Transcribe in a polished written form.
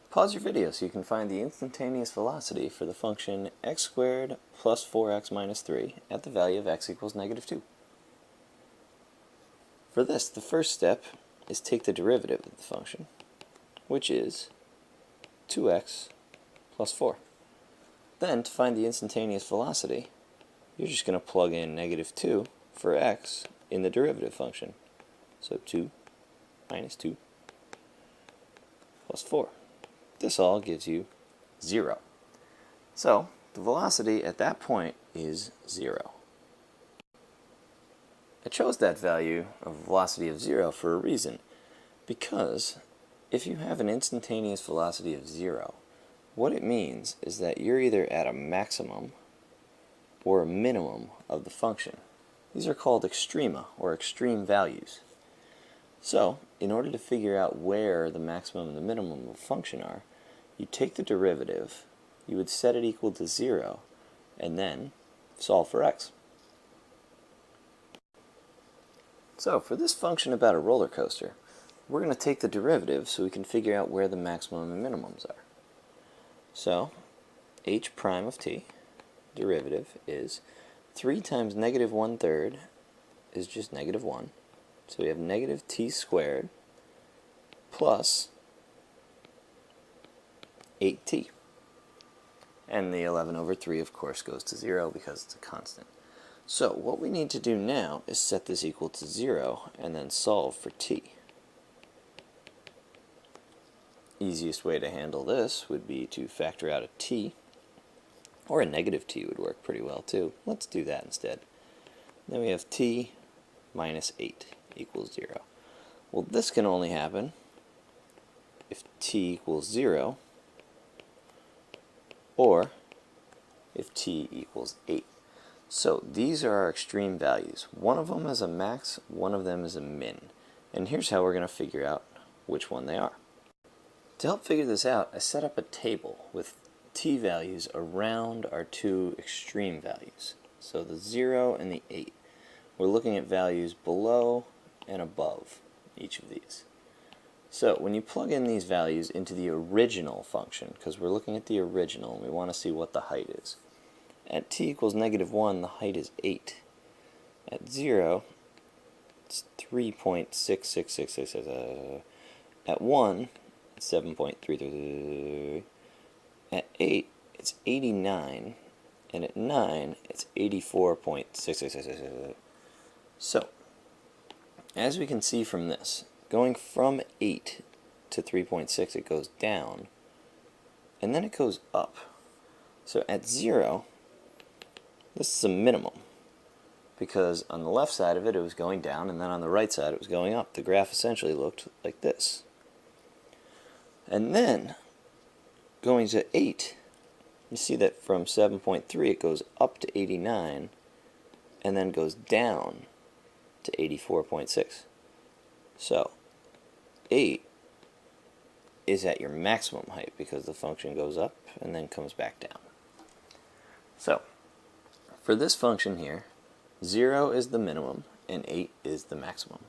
Pause your video so you can find the instantaneous velocity for the function x squared plus 4x minus 3 at the value of x equals -2. For this, the first step is take the derivative of the function, which is 2x plus 4. Then, to find the instantaneous velocity, you're just going to plug in -2 for x in the derivative function. So 2 minus 2 plus 4. This all gives you 0. So, the velocity at that point is 0. I chose that value of velocity of 0 for a reason, because if you have an instantaneous velocity of 0, what it means is that you're either at a maximum or a minimum of the function. These are called extrema, or extreme values. So, in order to figure out where the maximum and the minimum of a function are, you take the derivative, you would set it equal to 0, and then solve for x. So, for this function about a roller coaster, we're going to take the derivative so we can figure out where the maximum and minimums are. So, h prime of t, derivative, is 3 times -1/3 is just -1. So we have -t squared plus 8t. And the 11/3, of course, goes to 0 because it's a constant. So what we need to do now is set this equal to 0 and then solve for t. Easiest way to handle this would be to factor out a t, or a -t would work pretty well too. Let's do that instead. Then we have t minus 8 equals 0. Well, this can only happen if t equals 0 or if t equals 8. So these are our extreme values. One of them is a max, one of them is a min. And here's how we're going to figure out which one they are. To help figure this out, I set up a table with t values around our two extreme values. So the 0 and the 8. We're looking at values below and above each of these. So when you plug in these values into the original function, because we're looking at the original and we want to see what the height is. At t equals -1, the height is 8. At 0, it's 3.66666. At 1, it's 7.333. At 8, it's 89. And at 9, it's 84.66666. So, as we can see from this, going from 8 to 3.6, it goes down, and then it goes up. So at 0, this is a minimum, because on the left side of it, it was going down, and then on the right side, it was going up. The graph essentially looked like this. And then, going to 8, you see that from 7.3, it goes up to 89, and then goes down to 84.6. So 8 is at your maximum height because the function goes up and then comes back down. So for this function here, 0 is the minimum and 8 is the maximum.